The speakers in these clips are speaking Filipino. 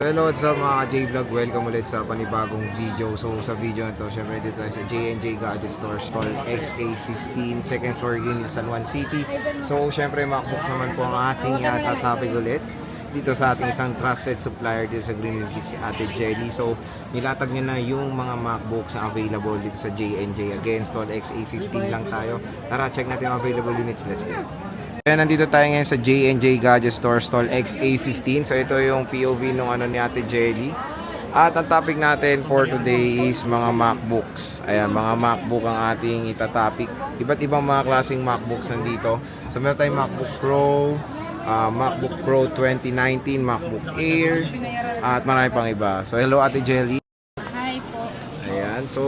Hello, what's up mga J-Vlog? Welcome ulit sa panibagong video. So sa video na to, syempre dito tayo sa J&J Gadget Store, stall XA15, second floor unit, San Juan City. So syempre MacBook naman po ang ating topic ulit dito sa ating isang trusted supplier dito sa Greenville, si Ate Jelly. So nilatag niya na yung mga MacBooks na available dito sa J&J. Again, stall XA15 lang tayo. Tara, check natin yung available units. Let's go. Ayan, nandito tayo ngayon sa J&J Gadget Store, stall XA15. So ito yung POV nung ni Ate Jelly. At ang topic natin for today is mga MacBooks. Ayan, mga MacBook ang ating itatopic. Iba't ibang mga klaseng MacBooks nandito. So meron tayong MacBook Pro, MacBook Pro 2019, MacBook Air, at marami pang iba. So hello Ate Jelly. Hi po. Ayan, so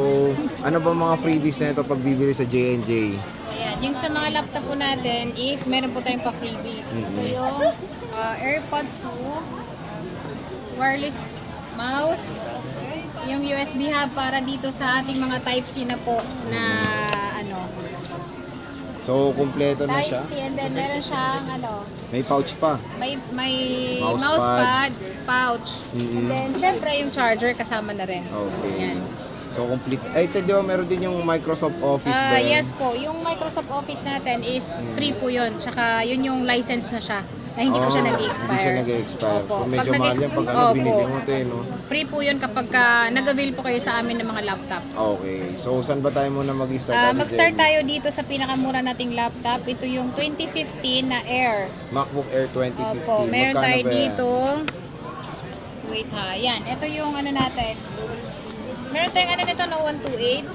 ano ba mga freebies na ito pag bibili sa J&J? Ayan, yung sa mga laptop po natin is meron po tayong pa-freebies. Ito yung AirPods 2, wireless mouse, yung USB hub para dito sa ating mga Type-C na po na So kompleto na siya. Type-C, and then meron siyang May pouch pa. may Mouse mousepad, pouch. And then syempre yung charger kasama na rin. Okay. Yan. So complete. Ay, ito di ba meron din yung Microsoft Office ba? Yes po, yung Microsoft Office natin is free po yun. Tsaka yun yung license na siya, na hindi po siya nag-expire. Hindi siya nag-expire. Opo. So medyo Pag mahal yan pag binili mo ito no? Free po yun kapag nag-avail po kayo sa amin ng mga laptop. Okay. So saan ba tayo muna mag-start? Mag-start tayo dito sa pinakamura nating laptop. Ito yung 2015 na Air. MacBook Air 2015. Opo, meron Magkano tayo ba yan? dito. Wait ha, yan. Ito yung natin. Meron tayong nito na 128.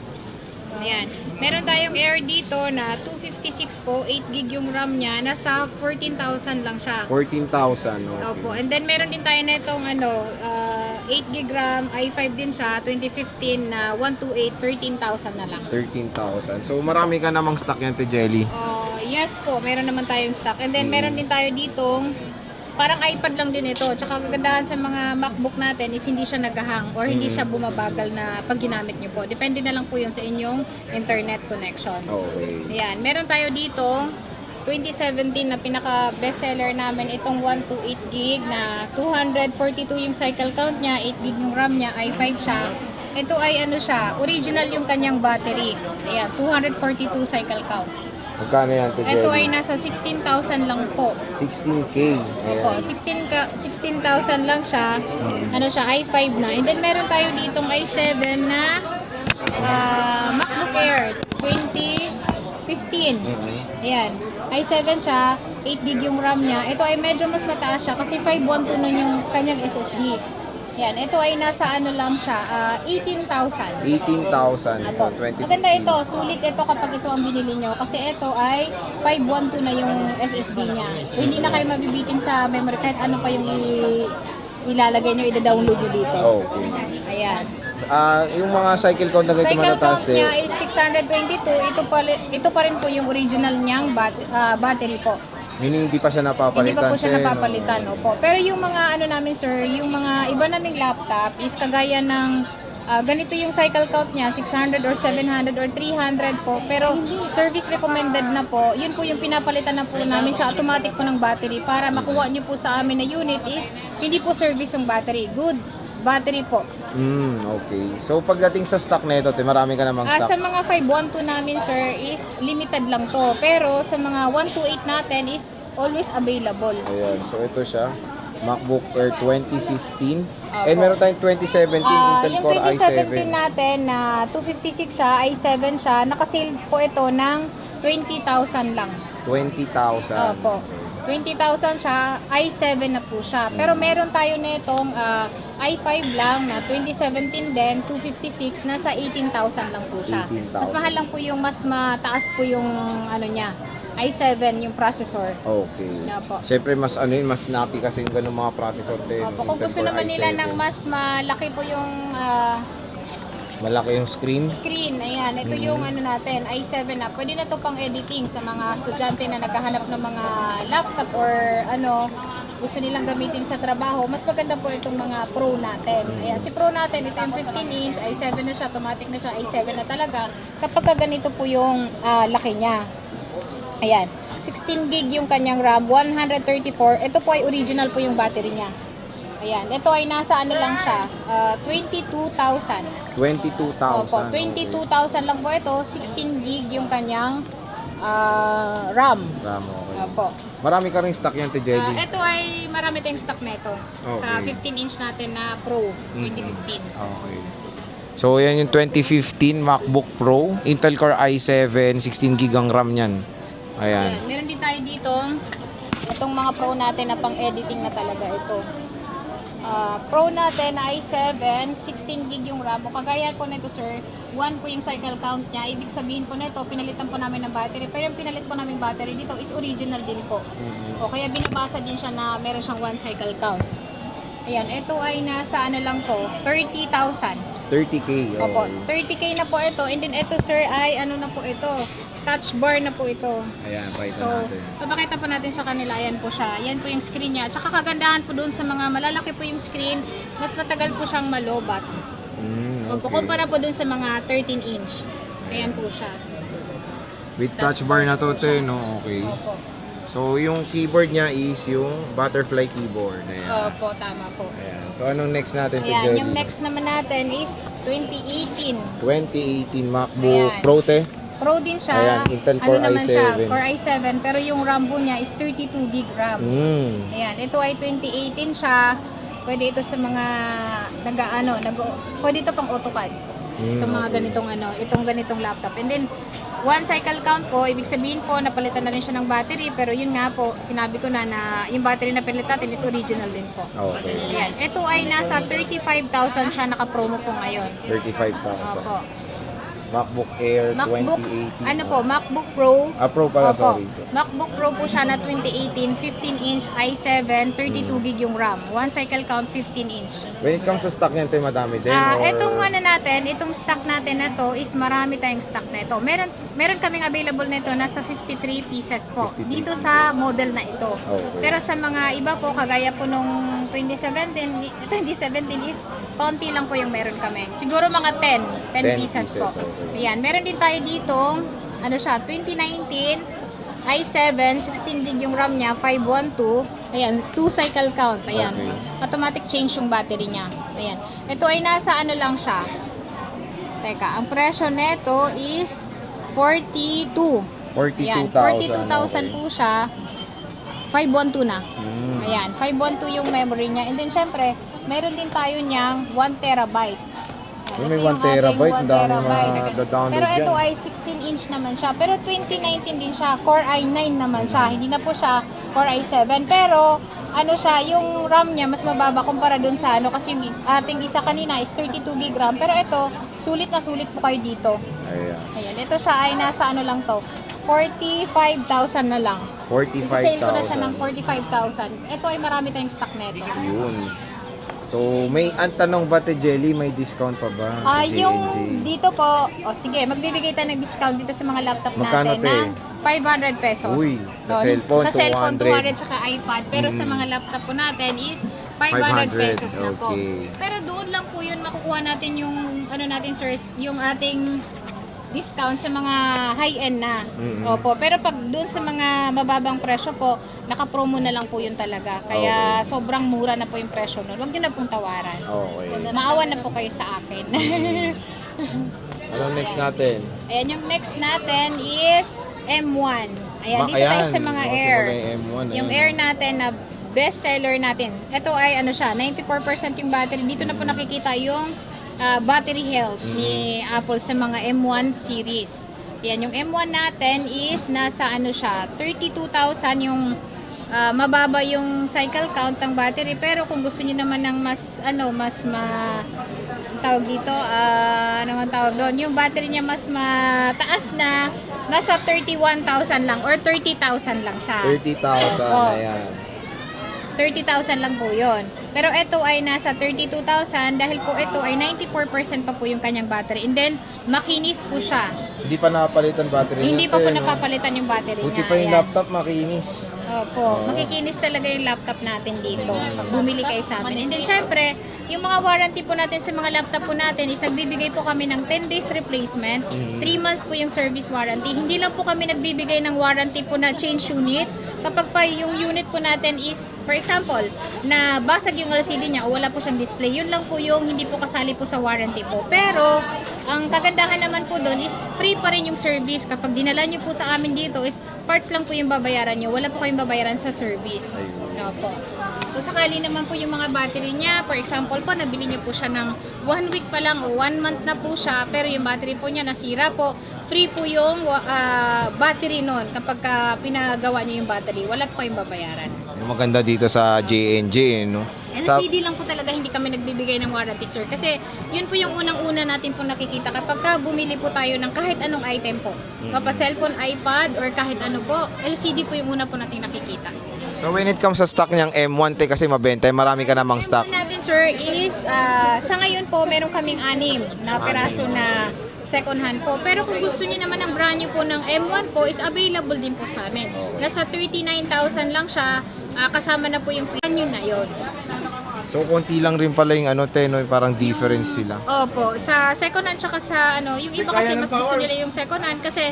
Ayan. Meron tayong Air dito na 256 po, 8 gig yung RAM niya, nasa 14,000 lang siya. 14,000. Okay. Opo. And then meron din tayo nitong 8 gig RAM, i5 din siya, 2015 na 128, 13,000 na lang. 13,000. So marami ka namang stock yan, Jelly. Yes po, meron naman tayong stock. And then meron din tayo ditong parang iPad lang din ito. Tsaka kagandahan sa mga MacBook natin is hindi siya nag-hang or hindi siya bumabagal na pag ginamit nyo po. Depende na lang po yun sa inyong internet connection. Okay. Ayan, meron tayo dito 2017 na pinaka bestseller namin itong 128 gig na 242 yung cycle count niya, 8 gig yung RAM niya, i5 siya. Ito ay siya, original yung kanyang battery. Ayan, 242 cycle count. Magkano yan, Jelly? Ito ay nasa 16,000 lang po. 16K. Opo, 16,000 lang siya. Siya, i5 na. And then meron tayo ditong i7 na MacBook Air 2015. Ayan. i7 siya, 8 gig yung RAM niya. Ito ay medyo mas mataas siya kasi 512 nun yung kanyang SSD. Yan, ito ay nasa lang siya, 18,000. 18,000. Apo. 2015. Maganda ito, sulit ito kapag ito ang binili nyo kasi ito ay 512 na yung SSD niya. So hindi na kayo mabibitin sa memory kahit ano pa yung ilalagay nyo, i-download nyo dito. Okay. Ayan. Yung mga cycle count na ganito Cycle matataas count niya is 622. Ito pa rin po yung original niyang battery po. Meaning hindi pa siya napapalitan. Hindi pa po siya napapalitan, opo. Pero yung mga namin sir, yung mga iba naming laptop is kagaya ng ganito yung cycle count niya, 600 or 700 or 300 po. Pero service recommended na po, yun po yung pinapalitan na po namin siya automatic po ng battery para makuha nyo po sa amin na unit is hindi po service yung battery. Good battery po. Okay. So pagdating sa stock na ito, marami ka namang stock. Sa mga 512 namin sir is limited lang to. Pero sa mga 128 natin is always available. Ayan. So ito siya. MacBook Air 2015. Opo. And meron tayong 2017 Intel Yung Core i7. 2017 natin na 256 siya, i7 siya, nakasale po ito ng 20,000 lang. 20,000. Opo. 20,000 siya, i7 na po siya. Pero meron tayo nitong i5 lang na 2017 din, 256, nasa 18,000 lang po siya. 18,000. Mas mahal lang po yung mas mataas po yung niya, i7 yung processor. Okay. Opo. Siyempre mas mas snappy kasi yung ganung mga processor din. Opo, kung gusto naman nila ng mas malaki po yung malaki yung screen. ayan, ito yung natin, i7 na. Pwede na to pang editing sa mga estudyante na naghahanap ng mga laptop or gusto nilang gamitin sa trabaho. Mas maganda po itong mga Pro natin. Ayan, si Pro natin, ito yung 15 inch, i7 na siya, automatic na siya, i7 na talaga. Kapag ganito po yung laki niya. Ayan, 16 gig yung kanyang RAM, 134. Ito po ay original po yung battery niya. Ayan, ito ay nasa ano lang siya, 22,000. 22,000. Opo, 22,000 lang po ito, 16 gig yung kanyang RAM. RAM, okay. Opo. Marami ka rin stock yan, Te Jelly. Ito ay marami tayong stock nito sa Okay. 15-inch natin na Pro 2015. Okay. So, yan yung 2015 MacBook Pro. Intel Core i7, 16 GB ang RAM niyan. Ayan. Ayan, meron din tayo dito itong mga Pro natin na pang-editing na talaga ito. Pro natin na i7, 16 gig yung RAM. O kagaya po nito sir, 1 po yung cycle count niya. Ibig sabihin po nito, pinalitan po namin ng battery. Pero yung pinalit po namin battery dito is original din po. O kaya binabasa din siya na meron siyang 1 cycle count. Ayan, ito ay nasa ano lang to, 30,000. 30K. Opo, 30K na po ito. And then ito sir ay ano na po ito, touch bar na po ito. Ayan, pakita So, natin. papakita po natin sa kanila. Ayan po siya. Ayan po yung screen niya. Tsaka kagandahan po doon sa mga malalaki po yung screen, mas matagal po siyang malobat. Okay. Kumpara po doon sa mga 13-inch. Ayan po siya. With touch bar na to, Te, no? Okay. Opo. So, yung keyboard niya is yung butterfly keyboard. Ayan. Opo, tama po. Ayan. So, anong next natin, Te Ayan, Jelly? yung next naman natin is 2018. 2018 MacBook Ayan. Pro, Te. Pro din siya. Ayan, Intel Core naman i7. siya? Core i7. Pero yung RAM po niya is 32 gig RAM. Ayan, ito ay 2018 siya. Pwede ito sa mga pwede ito pang AutoCAD. Itong mga ganitong laptop. And then, 1 cycle count po, ibig sabihin po, napalitan na rin siya ng battery. Pero yun nga po, sinabi ko na yung battery na pinalit natin is original din po. Okay. Ayan, ito ay nasa 35,000 siya naka-promo po ngayon. 35,000. Opo. MacBook Air MacBook, 2018. MacBook Pro. Pro pala, Opo. sorry. MacBook Pro po siya na 2018, 15-inch i7, 32 gig yung RAM. 1 cycle count, 15-inch. When it comes sa stock niyan, Te, madami din? Itong stock natin na to is marami tayong stock na ito. Meron kaming available nito nasa 53 pieces po. 53 Dito sa model na ito. Okay. Pero sa mga iba po, kagaya po nung 2017 is konti lang po yung meron kami. Siguro mga 10 pieces po. okay. Ayan, meron din tayo dito, 2019 i7, 16 gig yung RAM niya, 512. Ayan, 2 cycle count. Ayan. Okay. Automatic change yung battery niya. Ayan. Ito ay nasa ano lang siya. Teka, ang presyo nito is 42. 42,000. Ayan, 42,000 po siya. 512 na. Mm. Ayan, 512 yung memory niya. And then syempre, meron din tayo niyang 1 terabyte. Ayan, May ito 1 yung terabyte, ating ang dami 1 terabyte. ma-download Pero ito yan. ay 16-inch naman siya. Pero 2019 din siya. Core i9 naman siya. Hindi na po siya Core i7. Pero ano siya, yung RAM niya mas mababa kumpara dun sa ano. Kasi yung ating isa kanina is 32 gig RAM. Pero ito, sulit na sulit po kayo dito. Ayan. Ayan, ito siya ay nasa ano lang to. 45,000 na lang. 45,000. Isa-sale ko na siya ng 45,000. Ito ay marami tayong stock nito. Yun. So, ang tanong ba, Te Jelly, may discount pa ba sa Yung J&J? dito po, sige, magbibigay tayo ng discount dito sa mga laptop Magkano, natin te? ng 500 pesos. Uy, sa cellphone, sa cellphone 200 200 tsaka iPad. Pero sa mga laptop po natin is 500 pesos na po. okay. Pero doon lang po yun makukuha natin yung ano natin sir, yung ating discount sa mga high-end na. Opo. Pero pag doon sa mga mababang presyo po, naka-promo na lang po yun talaga. Kaya sobrang mura na po yung presyo nun. Huwag nyo na pong tawaran. Okay. Maawa na po kayo sa akin. Anong next natin? Ayan, yung next natin is M1. Ayan, dito tayo sa mga Air. Yung M1. Yung Air natin na best seller natin. Ito ay ano siya, 94% yung battery. Dito na po nakikita yung battery health ni Apple sa mga M1 series. Ayan, yung M1 natin is nasa ano siya, 32,000 yung mababa yung cycle count ng battery. Pero kung gusto niyo naman ng mas tawag dito, ano nga tawag doon, yung battery niya mas mataas na, nasa 31,000 lang or 30,000 lang siya. 30,000. Oh. Ayan. 30,000 lang po yun. Pero ito ay nasa 32,000 dahil po ito ay 94% pa po yung kanyang battery. And then, makinis po siya. Hindi pa napapalitan battery Hindi niya, pa po Te, no? napapalitan yung battery Buti niya. pa yung Ayan. laptop makinis. Opo, makikinis talaga yung laptop natin dito. Pag bumili kayo sa amin. And then syempre, yung mga warranty po natin sa mga laptop po natin is nagbibigay po kami ng 10 days replacement, 3 months po yung service warranty. Hindi lang po kami nagbibigay ng warranty po na change unit. Kapag pa yung unit po natin is, for example, na basag yung LCD niya o wala po siyang display, yun lang po yung hindi po kasali po sa warranty po. Pero, ang kagandahan naman po doon is free pa rin yung service. Kapag dinala nyo po sa amin dito is parts lang po yung babayaran nyo. Wala po kayong babayaran sa service. Opo. So, sakali naman po yung mga battery niya, for example po, nabili niyo po siya ng 1 week pa lang o 1 month na po siya, pero yung battery po niya nasira po, free po yung battery nun kapag pinagawa niyo yung battery. Wala po kayong babayaran. Yung maganda dito sa J&J, no? LCD lang po talaga, hindi kami nagbibigay ng warranty, sir. Kasi yun po yung unang-una natin po nakikita kapag bumili po tayo ng kahit anong item po. Papa cellphone, iPad, or kahit ano po, LCD po yung una po natin nakikita. So when it comes sa stock niyang M1, kasi mabenta, marami ka namang stock. Yung natin, sir, is sa ngayon po, meron kaming 6 na peraso na second hand po. Pero kung gusto niyo naman ng brand new po ng M1 po, is available din po sa amin. Nasa 39,000 lang siya, kasama na po yung brand new na yon. So konti lang rin pala yung parang difference sila. Opo, sa second hand tsaka sa yung iba kasi mas gusto nila yung second hand kasi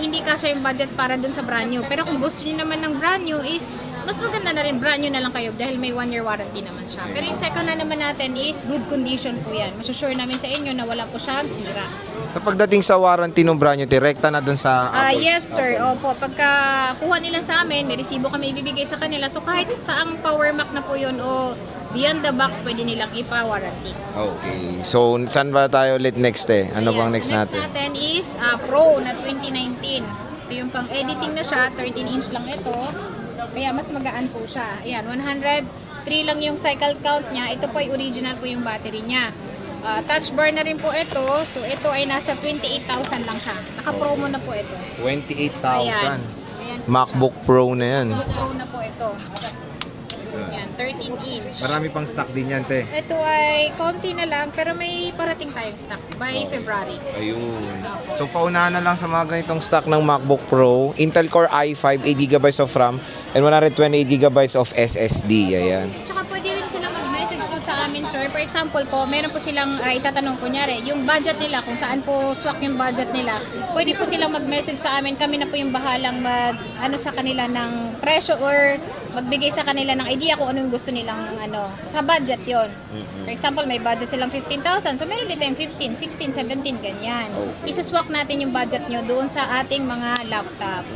hindi kasya yung budget para dun sa brand new. Pero kung gusto niyo naman ng brand new is mas maganda na rin brand new na lang kayo dahil may 1 year warranty naman siya. Pero yung second hand naman natin is good condition po yan. Masusure namin sa inyo na wala po siyang sira. Sa pagdating sa warranty ng brand new, direkta na dun sa Apple. Yes sir, opo. Pagka kuha nila sa amin, may resibo kami ibibigay sa kanila. So kahit saang Power Mac na po yun o beyond the box, pwede nilang ipa-warranty. Okay. So, saan ba tayo ulit next Ano Ayan, bang next so natin? Next natin is Pro na 2019. Ito yung pang editing na siya, 13-inch lang ito. Kaya mas magaan po siya. Ayan, 103 lang yung cycle count niya. Ito po ay original po yung battery niya. Touch bar na rin po ito. So, ito ay nasa 28,000 lang siya. Naka-promo na po ito. 28,000. Ayan po MacBook Pro na yan. siya. Pro na po ito. Ayan, 13-inch. Marami pang stock din yan, te. Ito ay konti na lang, pero may parating tayong stock by February. Ayun. So, paunahan na lang sa mga ganitong stock ng MacBook Pro. Intel Core i5, 8GB of RAM, and 128GB of SSD. Ayan. Tsaka pwede rin silang mag-message po sa amin, sir. For example po, meron po silang itatanong, kunyari, yung budget nila, kung saan po swak yung budget nila, pwede po silang mag-message sa amin. Kami na po yung bahalang sa kanila ng presyo or magbigay sa kanila ng idea kung ano yung gusto nilang sa budget yon. For example, may budget silang 15,000. So, meron dito yung 15, 16, 17, ganyan. Isaswak natin yung budget nyo doon sa ating mga laptop.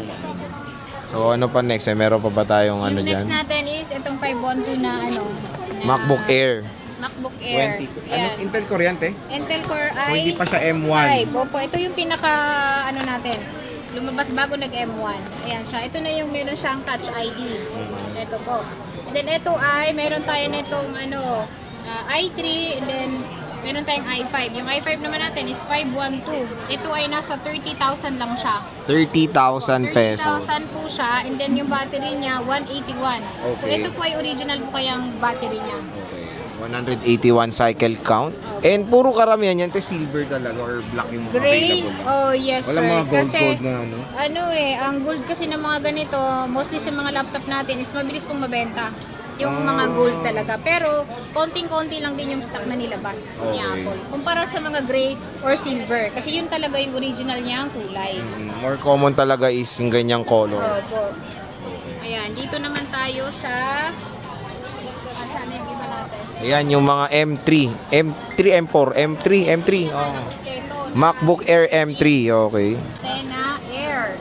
So, ano pa next? Meron pa ba tayong Yung next dyan? natin is itong 512 na na MacBook Air. MacBook Air. 20. Ayan. Intel Core yan, te? Intel Core i5. So, hindi pa siya M1. Opo, ito yung pinaka natin. Lumabas bago nag M1. Ayan siya. Ito na yung meron siyang Touch ID. Ito po. And then ito ay meron tayo nitong i3 and then meron tayong i5. Yung i5 naman natin is 512. Ito ay nasa 30,000 lang siya. 30,000 pesos. 30,000 po siya and then yung battery niya 181. So Okay. ito po ay original po kayang battery niya. Okay. 181 cycle count. And puro karamihan yan, te, silver talaga or black yung mga Gray? available. Oh, yes, Walang sir. mga gold Kasi, na ang gold kasi ng mga ganito, mostly sa mga laptop natin, is mabilis pong mabenta. Yung mga gold talaga. Pero, konting-konti lang din yung stock na nilabas ni Okay. Apple. Kumpara sa mga gray or silver. Kasi yun talaga yung original niya, ang kulay. More common talaga is yung ganyang color. Opo. Ayan, dito naman tayo sa... Saan yung iba natin? Ayan, yung mga M3, M4, M3. Oh. Ito, MacBook Air M3, okay. Tena Air.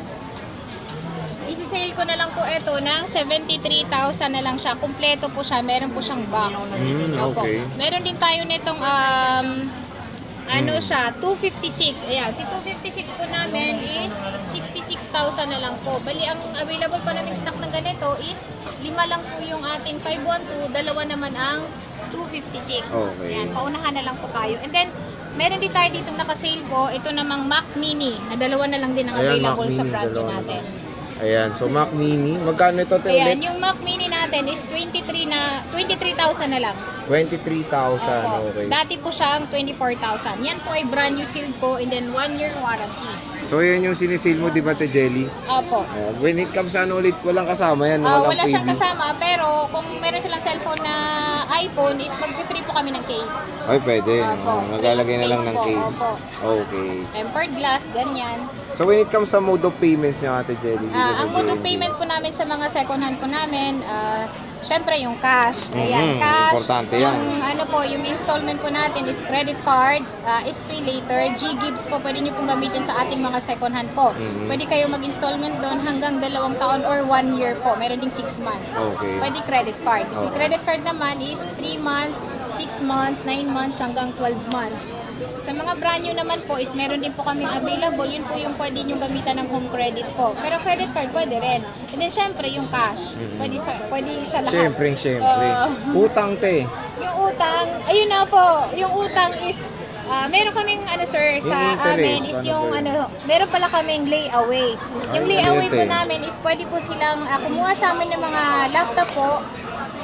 Isi-sale ko na lang po ito ng 73,000 na lang siya. Kumpleto po siya. Meron po siyang box. Opo. okay. Meron din tayo nitong siya, 256. Ayan, si 256 po namin is 66,000 na lang po. Bali, ang available pa namin stock ng ganito is 5 lang po yung ating 512, 2 naman ang 256. Okay. Ayan, paunahan na lang po tayo. And then, meron din tayo ditong nakasale po. Ito namang Mac Mini, na 2 na lang din ang Ayan, available Mac sa Mini, brand new 2 na natin. Ayan, so Mac Mini, magkano ito, te, Ayan, ulit? yung Mac Mini natin is 23,000 na lang. 23,000, Opo. okay. Dati po siyang 24,000. Yan po ay brand new sealed po and then 1 year warranty. So, yan yung sinisil mo, di ba, Te Jelly? Opo. When it comes ano ulit, walang kasama yan. Walang Wala siyang freebie. kasama, pero kung meron silang cellphone na iPhone, is mag-free po kami ng case. Ay, pwede. Opo. Naglalagay na lang Case ng po, case. opo. Okay. Tempered glass, ganyan. So, when it comes sa mode of payments niya, Ate Jelly? dito sa Ang mode of JNJ? payment po namin sa mga second hand po namin, syempre yung cash. Ayan, cash. Importante yan. Yung ano po, yung installment po natin is credit card, is pay later, G-Gives po, pwede nyo pong gamitin sa ating mga second hand po. Pwede kayo mag-installment doon hanggang 2 taon or 1 year po. Meron ding 6 months. Okay. Pwede credit card. Kasi Okay. credit card naman is 3 months, 6 months, 9 months hanggang 12 months. Sa mga brand new naman po is meron din po kaming available. Yun po yung pwede nyo gamitan ng home credit po. Pero credit card pwede rin. And then syempre yung cash. Pwede siya lahat. Siyempre. Utang, Te. Yung utang, ayun na po, yung utang is, meron kaming sir, sa Yung interest, amin is ano yung ba? meron pala kaming layaway. Yung Ay, layaway po ganito eh. namin is pwede po silang kumuha sa amin ng mga laptop po.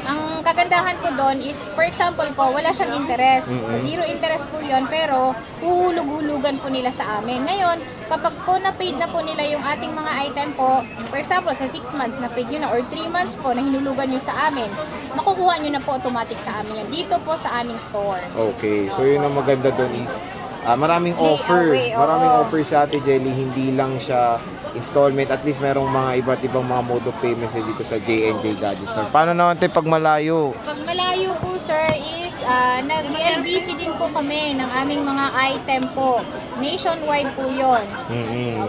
Ang kagandahan po doon is, for example po, wala siyang interest. Zero interest po yun, pero huhulog-hulugan po nila sa amin. Ngayon, kapag po na-paid na po nila yung ating mga item po, for example, sa 6 months na-paid nyo na or 3 months po na hinulugan nyo sa amin, makukuha nyo na po automatic sa amin yun. Dito po sa aming store. Okay. So, yun ang maganda doon is, maraming offer. Layaway, oo. Maraming offer sa Ate Jelly. Hindi lang siya installment. At least merong mga iba't ibang mga mode of payments dito sa J&J Gadget Store. Paano naman, Te, pag malayo? Pag malayo po sir is nag-LBC din po kami ng aming mga item po. Nationwide po yon.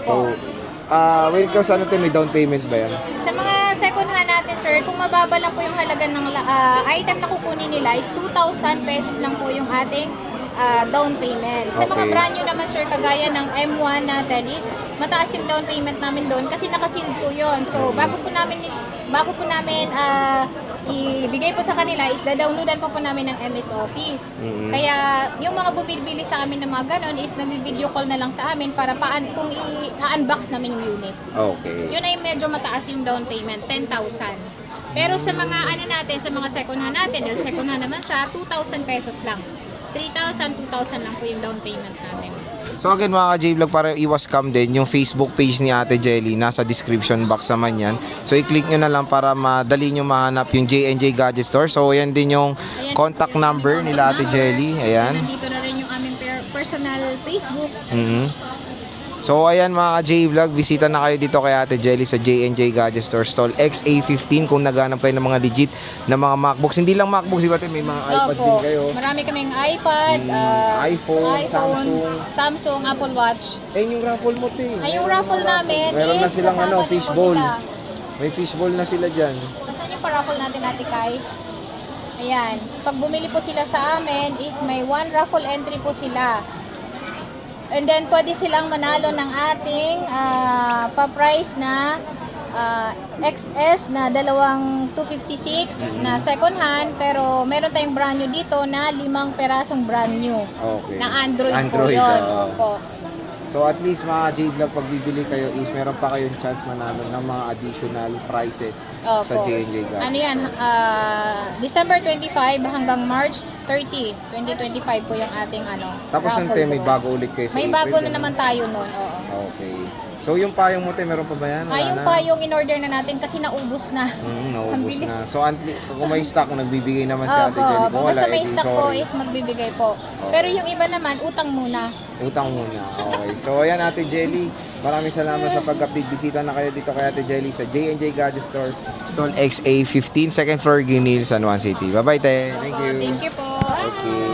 So, when it comes sa ano, Te, may down payment ba yan? Sa mga second hand natin sir, kung mababa lang po yung halaga ng item na kukunin nila is 2,000 pesos lang po yung ating down payment. Sa mga Okay. brand new naman sir, kagaya ng M1 natin is mataas yung down payment namin doon kasi nakaseal po yun. So bago po namin ibigay po sa kanila is da-downloadan po namin ng MS Office. Kaya yung mga bumibili sa amin ng mga ganon is nag-video call na lang sa amin para kung i-unbox namin yung unit. Okay. Yun ay medyo mataas yung down payment, 10,000. Pero sa mga natin, sa mga second hand natin, dahil second hand naman siya, 2,000 pesos lang. 3,000, 2,000 lang po yung down payment natin. So again mga ka-J-Vlog, para iwas scam din, yung Facebook page ni Ate Jelly, nasa description box naman yan. So i-click nyo na lang para madali nyo mahanap yung J&J Gadget Store. So yan din yung Ayan, contact number nila Ate Jelly. Ayan. Nandito na rin yung aming personal Facebook. So ayan mga ka-J-Vlog, bisita na kayo dito kay Ate Jelly sa J&J Gadget Store Stall XA15 kung naghanap kayo ng mga legit na mga MacBooks. Hindi lang MacBooks, diba, may mga iPads din kayo. Marami kaming iPad, iPhone, Samsung, Apple Watch. Yung raffle mo, Te. Ay, yung raffle namin Meron na is silang kasama din po fishbowl. sila. May fishbowl na sila dyan. Saan yung pa-raffle natin, Ate Kai? Ayan. Pag bumili po sila sa amin is may 1 raffle entry po sila. And then, pwede silang manalo ng ating pa-price na XS na 256 na second hand. Pero meron tayong brand new dito na 5 perasong brand new. Okay. Na Android po yun. Opo. So at least mga J-Vlog, pag bibili kayo is meron pa kayong chance manalo ng mga additional prizes sa Opo. J&J Gadget. Ano yan? December 25 hanggang March 30, 2025 po yung ating Tapos raffle nante, may doon. bago ulit kayo sa May April, bago na ano? naman tayo noon, oo. Okay. So yung payong mo, Te, meron pa ba yan? Wala Yung na? pa yung in-order na natin kasi naubos na. Ang Naubos bilis. na. So kung may stock, nagbibigay naman si Ate Jelly. Kung Basta wala, may edi stock po sorry. is magbibigay po. Pero yung iba naman, utang muna. Utang muna. Okay. So ayan, Ate Jelly, maraming salamat sa pag-update. Bisita na kayo dito kay Ate Jelly sa J&J Gadget Store, Stall XA15, second floor, Green Hills, San Juan City. Bye-bye, Te. Thank you. Thank you po. Okay.